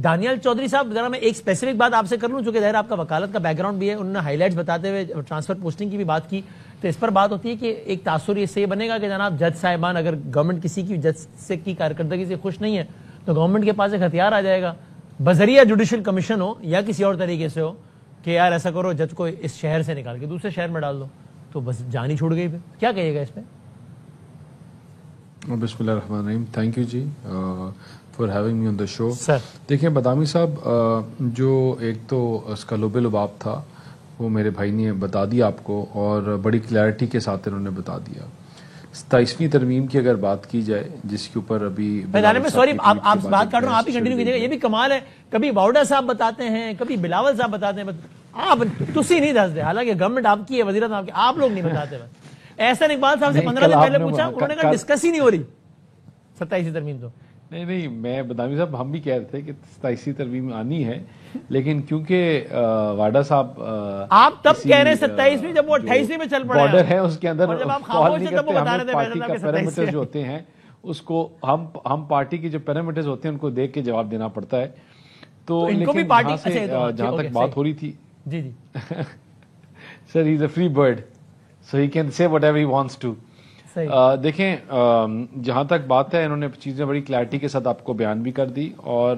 دانیال چودھری صاحب ذرا میں ایک اسپیسیفک بات آپ سے کر لوں چونکہ ظاہر آپ کا وکالت کا بیک گراؤنڈ بھی ہے, انہوں نے ہائی لائٹس بتاتے ہوئے ٹرانسفر پوسٹنگ کی بھی بات کی, تو اس پر بات ہوتی ہے کہ ایک تاثر اس سے یہ بنے گا کہ جناب جج صاحبان اگر گورنمنٹ کسی کی جج سے کی کارکردگی سے خوش نہیں ہے تو گورنمنٹ کے پاس ایک ہتھیار آ جائے گا بذریعہ جوڈیشل کمیشن ہو یا کسی اور طریقے سے ہو کہ یار ایسا کرو جج کو اس شہر سے نکال کے دوسرے شہر میں ڈال دو, تو بس جان ہی چھوڑ گئی. پھر کیا کہیے گا اس پہ؟ بسم اللہ الرحمن الرحیم. Thank you ji for having me on the show. Sir دیکھیں بادامی صاحب, جو ایک تو اس کا لب لباب تھا وہ میرے بھائی نے بتا دیا آپ کو, اور بڑی کلیئرٹی کے ساتھ انہوں نے بتا دیا. 27ویں ترمیم کی اگر بات کی جائے جس کے اوپر ابھی میں سوری آپ بات کر رہا ہوں, آپ ہی کنٹینیو کیجیے گا. یہ بھی کمال ہے, کبھی باؤڈا صاحب بتاتے ہیں, کبھی بلاول صاحب بتاتے ہیں, آپ تسی نہیں دس دے, حالانکہ گورنمنٹ آپ کی ہے, وزیرت آپ کی, آپ لوگ نہیں بتاتے. بس احسن اقبال صاحب سے 15 دن پہلے پوچھا, انہوں نے کہا ڈسکس ہی نہیں ہو رہی 27ویں ترمیم. تو نہیں میں بادامی صاحب ہم بھی کہہ رہے تھے کہ 27ویں ترمیم آنی ہے, لیکن کیونکہ واڈا صاحب آپ تب کہہ رہے ہیں 27ویں جب وہ 28ویں میں چل پڑے بارڈر ہے اس کے اندر جب آپ کال خاموش نہیں تھے تب وہ کرتے. بتا ہم رہے پارٹی تھے کا پیرامیٹر جو ہوتے ہیں اس کو ہم پارٹی کی جو پیرامیٹرز ہوتے ہیں ان کو دیکھ کے جواب دینا پڑتا ہے. تو ان کو بھی پارٹی جہاں تک بات ہو رہی تھی, جی جی sir he is a free bird so he can say whatever he wants to. دیکھیں جہاں تک بات ہے انہوں نے چیزیں بڑی کلیئرٹی کے ساتھ آپ کو بیان بھی کر دی, اور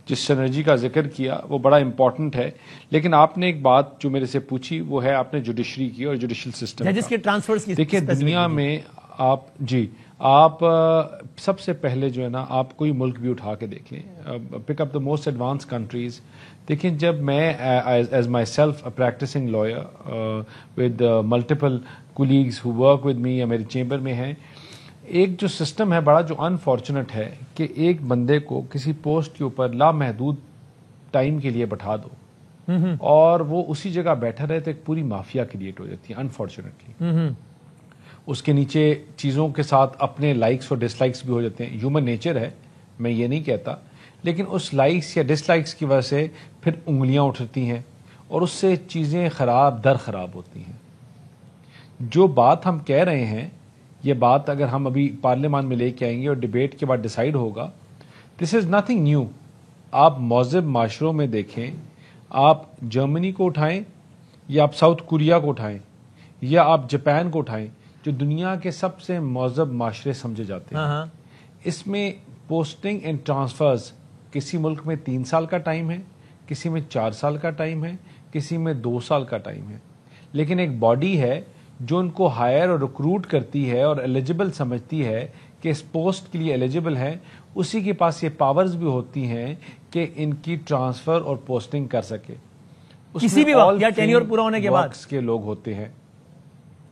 جس سنرجی کا ذکر کیا وہ بڑا امپورٹنٹ ہے. لیکن آپ نے ایک بات جو میرے سے پوچھی وہ ہے آپ نے جوڈیشری کی اور جوڈیشل سسٹم جس کے ٹرانسفرز کی. دیکھیں دنیا میں آپ سب سے پہلے جو ہے نا آپ کوئی ملک بھی اٹھا کے دیکھ لیں, pick up the most advanced countries. دیکھیں جب میں as myself practising lawyer with multiple colleagues who work with me یا میرے چیمبر میں ہیں, ایک جو سسٹم ہے بڑا جو انفارچونیٹ ہے کہ ایک بندے کو کسی پوسٹ کے اوپر لامحدود ٹائم کے لیے بٹھا دو اور وہ اسی جگہ بیٹھا رہے تو ایک پوری مافیا کریٹ ہو جاتی ہے انفارچونیٹلی. اس کے نیچے چیزوں کے ساتھ اپنے لائکس اور ڈس لائکس بھی ہو جاتے ہیں, ہیومن نیچر ہے, میں یہ نہیں کہتا, لیکن اس لائکس یا ڈس لائکس کی وجہ سے پھر انگلیاں اٹھتی ہیں اور اس سے چیزیں خراب ہوتی ہیں. جو بات ہم کہہ رہے ہیں یہ بات اگر ہم ابھی پارلیمان میں لے کے آئیں گے اور ڈیبیٹ کے بعد ڈیسائیڈ ہوگا, دس از نتھنگ نیو. آپ مہذب معاشروں میں دیکھیں, آپ جرمنی کو اٹھائیں یا آپ ساؤتھ کوریا کو اٹھائیں یا آپ جاپان کو اٹھائیں جو دنیا کے سب سے مہذب معاشرے سمجھے جاتے ہیں, اس میں پوسٹنگ اینڈ ٹرانسفرز کسی ملک میں 3 سال کا ٹائم ہے, کسی میں 4 سال کا ٹائم ہے, کسی میں 2 سال کا ٹائم ہے. لیکن ایک باڈی ہے جو ان کو ہائر اور ریکروٹ کرتی ہے اور ایلیجیبل سمجھتی ہے کہ اس پوسٹ کے لیے ایلیجیبل ہیں, اسی کے پاس یہ پاورز بھی ہوتی ہیں کہ ان کی ٹرانسفر اور پوسٹنگ کر سکے. کسی بھی وقت یا ٹینیور پورا ہونے کے بعد کے لوگ ہوتے ہیں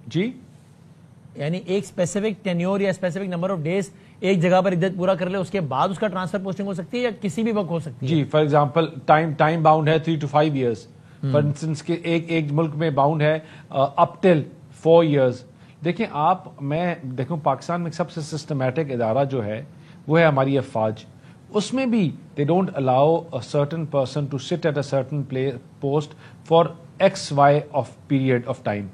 جی, یعنی ایک اسپیسیفک ٹینیور یا اسپیسیفک نمبر آف ڈیز ایک جگہ پر عدت پورا کر لے, اس کے بعد اس کا ٹرانسفر پوسٹنگ ہو سکتی ہے یا کسی بھی وقت ہو سکتی ہے. جی فار ایگزامپل ٹائم باؤنڈ ہے 3 to 5 years. فار انسٹنس کہ ایک ملک میں باؤنڈ ہے اپ ٹل 4 years. دیکھیں میں دیکھوں پاکستان میں سب سے سسٹمیٹک ادارہ جو ہے وہ ہے ہماری افواج. اس میں بھی they don't allow a certain person to sit at a certain post for XY of period of time.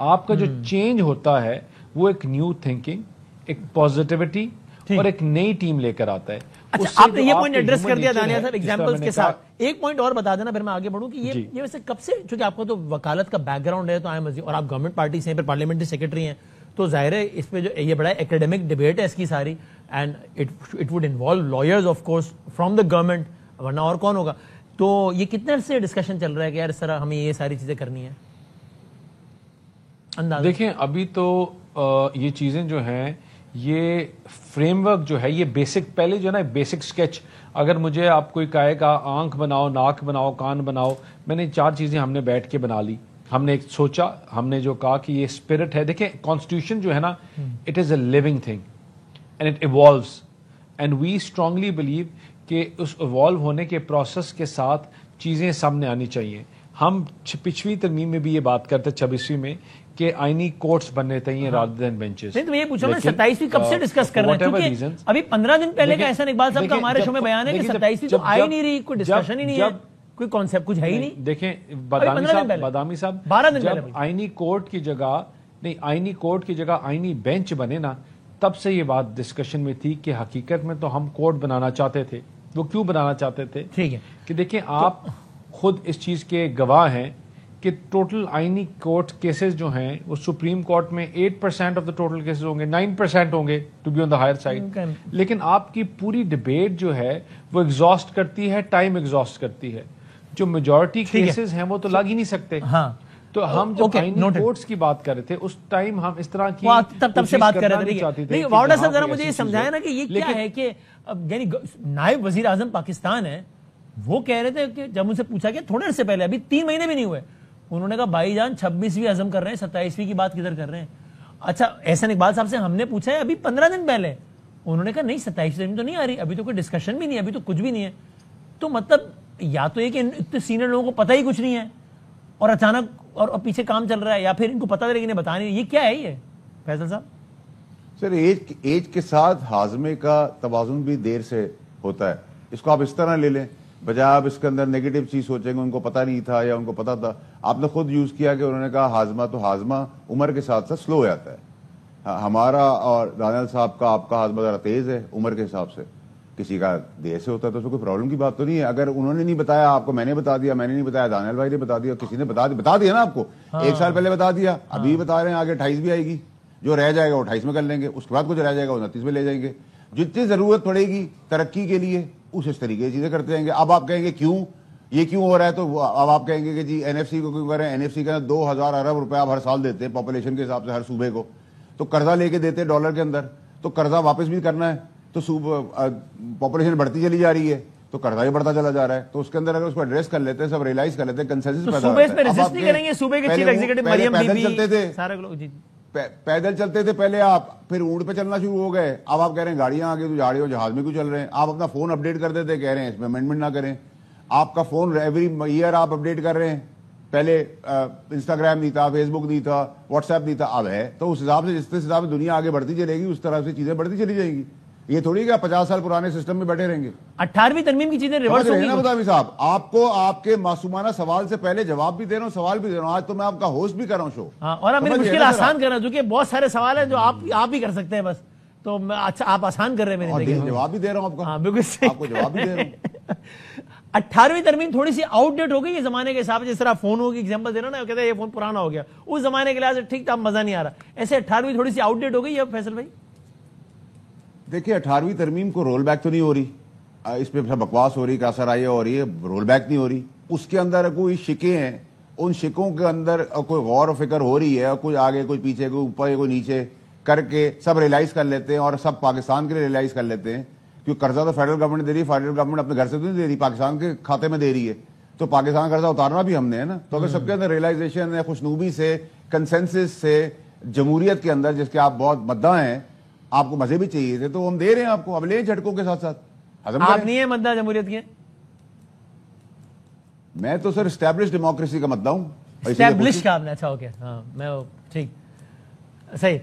آپ کا جو چینج ہوتا ہے وہ ایک نیو تھنکنگ, ایک پوزیٹیوٹی اور ایک نئی ٹیم لے کر آتا ہے. اچھا آپ نے یہ پوائنٹ ایڈریس کر دیا دانیہ صاحب ایگزامپلز کے ساتھ. ایک پوائنٹ اور بتا دینا پھر میں آگے بڑھوں کہ یہ ویسے کب سے, چونکہ آپ کو تو وکالت کا بیک گراؤنڈ ہے تو اور آپ گورنمنٹ پارٹی سے ہیں, پھر پارلیمنٹری سیکرٹری ہیں, تو ظاہر ہے اس پہ جو یہ بڑا ایکیڈیمک ڈیبیٹ ہے اس کی ساری, and it would involve lawyers of course from the government, ورنہ اور کون ہوگا. تو یہ کتنے عرصے سے ڈسکشن چل رہا ہے کہ یار اس طرح ہمیں یہ ساری چیزیں کرنی ہیں؟ دیکھیں ابھی تو یہ چیزیں جو ہیں یہ فریم ورک جو ہے یہ بیسک, پہلے جو ہے نا بیسک سکیچ, اگر مجھے آپ کوئی کہے گا آنکھ بناؤ, ناک بناؤ, کان بناؤ, میں نے 4 چیزیں ہم نے بیٹھ کے بنا لی. ہم نے ایک سوچا, ہم نے جو کہا کہ یہ اسپرٹ ہے. دیکھیں کانسٹیٹیوشن جو ہے نا it is a living thing and it evolves, and we strongly believe کہ اس ایوالو ہونے کے پروسیس کے ساتھ چیزیں سامنے آنی چاہیے. ہم پچھلی ترمیم میں بھی یہ بات کرتے 26ویں میں کہ آئینی کورٹس بننے چاہیے rather than benches. نہیں تو میں یہ پوچھا, میں 27ویں کب سے ڈسکس کر رہے ہیں, کیونکہ ابھی 15 دن پہلے کا احسن اقبال صاحب کا ہمارے شو میں بیان ہے کہ 27ویں تو آئی نہیں رہی, کوئی ڈسکشن ہی نہیں ہے, کوئی کانسیپٹ کچھ ہے ہی نہیں. دیکھیں بادامی صاحب 12 دن جب پہلے آئینی کورٹ کی جگہ آئینی بینچ بنے نا, تب سے یہ بات ڈسکشن میں تھی کہ حقیقت میں تو ہم کورٹ بنانا چاہتے تھے, وہ کیوں بنانا چاہتے تھے؟ ٹھیک ہے کہ دیکھیں آپ خود اس چیز کے گواہ ہیں کہ ٹوٹل آئینی کورٹ کیسز جو ہیں وہ سپریم کورٹ میں 8% آف دا ٹوٹل کیسز ہوں گے، 9% ہوں گے to be on the higher side. لیکن آپ کی پوری ڈبیٹ جو ہے وہ ایگزاسٹ کرتی ہے، ٹائم ایگزاسٹ کرتی ہے. جو میجورٹی کیسز ہیں وہ تو لگ ہی نہیں سکتے. ہاں تو ہم جب آئینی کورٹس کی بات کر رہے تھے اس ٹائم ہم اس طرح کی تب سے بات کر رہے تھے. لیکن واوڈا صاحب ذرا مجھے یہ سمجھایا نا کہ یہ کیا ہے کہ یعنی نائب وزیر اعظم پاکستان ہے، وہ کہہ رہے تھے کہ جب ان سے پوچھا کہ تھوڑے سے پہلے ابھی 3 مہینے بھی نہیں ہوئے، انہوں نے کہا بھائی جان 26ویں عزم کر رہے ہیں، 27ویں کی بات کدھر کر رہے ہیں. اچھا احسن اقبال صاحب سے ہم نے پوچھا ہے ابھی 15 دن پہلے، انہوں نے کہا نہیں 27ویں تو نہیں آ رہی، ابھی تو کوئی ڈسکشن بھی نہیں ہے، ابھی تو کچھ بھی نہیں ہے. تو مطلب یا تو یہ کہ اتنے سینئر لوگوں کو پتہ ہی کچھ نہیں ہے اور اچانک اور پیچھے کام چل رہا ہے، یا پھر ان کو پتہ ہے لیکن بتا نہیں. یہ کیا ہے یہ فیصل صاحب؟ سر ایج کے ساتھ ہاضمے کا توازن بھی دیر سے ہوتا ہے. اس کو آپ اس طرح لے لیں، بجائے آپ اس کے اندر نیگیٹو چیز سوچیں گے ان کو پتہ نہیں تھا یا ان کو پتہ تھا. آپ نے خود یوز کیا کہ انہوں نے کہا ہاضمہ، تو ہاضمہ عمر کے ساتھ ساتھ سلو ہو جاتا ہے. ہمارا اور دانیال صاحب کا آپ کا ہاضمہ ذرا تیز ہے عمر کے حساب سے، کسی کا دیر سے ہوتا ہے تو اس میں کوئی پرابلم کی بات تو نہیں ہے. اگر انہوں نے نہیں بتایا آپ کو، میں نے بتا دیا، میں نے نہیں بتایا دانیال بھائی نے بتا دیا، کسی نے بتا دیا نا آپ کو. 1 سال پہلے بتا دیا، ابھی بتا رہے ہیں آگے 28 بھی آئے گی. جو رہ جائے گا وہ 28 میں کر لیں گے، اس کے بعد کچھ رہ جائے گا 29 میں لے جائیں گے. جتنی ضرورت پڑے گی ترقی کے لیے اس طریقے کی چیزیں کرتے جائیں گے. اب آپ کہیں گے کیوں یہ کیوں ہو رہا ہے، تو اب آپ کہیں گے کہ جی NFC کو کیوں کر رہے ہیں. NFC کے اندر 2000 ارب روپے آپ ہر سال دیتے ہیں پاپولیشن کے حساب سے ہر صوبے کو. تو قرضہ لے کے دیتے ہیں ڈالر کے اندر، تو قرضہ واپس بھی کرنا ہے، تو پاپولیشن بڑھتی چلی جا رہی ہے تو قرضہ ہی بڑھتا چلا جا رہا ہے. تو اس کے اندر اگر اس کو ایڈریس کر لیتے ہیں، سب ریئلائز کر لیتے ہیں، کنسنسس پیدا ہوتا ہے. صوبے اس پہ ریزسٹ نہیں کریں گے، صوبے کے chief executive Maryam Bibi سارے لوگ پیدل چلتے تھے پہلے آپ، پھر اونٹ پہ چلنا شروع ہو گئے. اب آپ کہہ رہے ہیں گاڑیاں آگے تو جاڑیوں جہاز میں کیوں چل رہے ہیں. آپ اپنا فون اپڈیٹ کر دیتے، کہہ رہے ہیں اس میں امینڈمنٹ نہ کریں. آپ کا فون ایوری ایئر آپ اپڈیٹ کر رہے ہیں. پہلے انسٹاگرام نہیں تھا، فیس بک نہیں تھا، واٹس ایپ نہیں تھا، اب ہے. تو اس حساب سے جس حساب سے دنیا آگے بڑھتی چلے گی اس طرح سے چیزیں بڑھتی چلی جائیں گی. یہ تھوڑی کہ 50 سال پرانے سسٹم میں بیٹھے رہیں گے. 18ویں ترمیم کی چیزیں ریورس ہوں گی. بتاوی صاحب آپ کو آپ کے معصومانہ سوال سے پہلے جواب بھی دے رہا ہوں، سوال بھی دے رہا ہوں. آج تو میں آپ کا ہوسٹ بھی کر رہا ہوں شو. اور اب میری مشکل آسان کر رہا ہوں کیونکہ بہت سارے سوال ہیں جو آپ ہی کر سکتے ہیں بس. تو اچھا آپ آسان کر رہے ہیں میری زندگی. جواب بھی دے رہا ہوں آپ کو. ہاں بالکل آپ کو جواب بھی دے رہا ہوں. 18ویں ترمیم تھوڑی سی آؤٹ ڈیٹ ہو گئی یہ زمانے کے حساب سے. جس طرح فون کی ایگزامپل دے رہا نا، کہتے ہیں یہ فون پرانا ہو گیا، اس زمانے کے لحاظ سے ٹھیک تھا، مزہ نہیں آ رہا. ایسے 18ویں تھوڑی سی آؤٹ ڈیٹ ہو گئی ہے فیصل بھائی؟ دیکھیے 18ویں ترمیم کو رول بیک تو نہیں ہو رہی، اس پہ بکواس ہو رہی، کا سرائیہ ہو رہی ہے، رول بیک نہیں ہو رہی. اس کے اندر کوئی شکیں ہیں، ان شکوں کے اندر کوئی غور و فکر ہو رہی ہے، کوئی آگے کوئی پیچھے کوئی اوپر کوئی نیچے کر کے سب ریلائز کر لیتے ہیں اور سب پاکستان کے لیے ریلائز کر لیتے ہیں. کیونکہ قرضہ تو فیڈرل گورنمنٹ دے رہی ہے، فیڈرل گورنمنٹ اپنے گھر سے تو نہیں دے رہی، پاکستان کے کھاتے میں دے رہی ہے. تو پاکستان قرضہ اتارنا بھی ہم نے ہے نا. تو اگر سب کے اندر ریلائزیشن ہے، خوشنودی سے، کنسنسس سے، جمہوریت کے اندر جس کے آپ بہت مداح ہیں، آپ کو مزے بھی چاہیے تھے تو ہم دے رہے ہیں آپ کو. اب لیں جھٹکوں کے ساتھ ساتھ. آپ نہیں ہیں مداح جمہوریت کے؟ میں تو سر اسٹیبلش ڈیموکریسی کا مداح ہوں. اسٹیبلش کا آپ نے، اچھا اوکے، ہاں میں ٹھیک صحیح.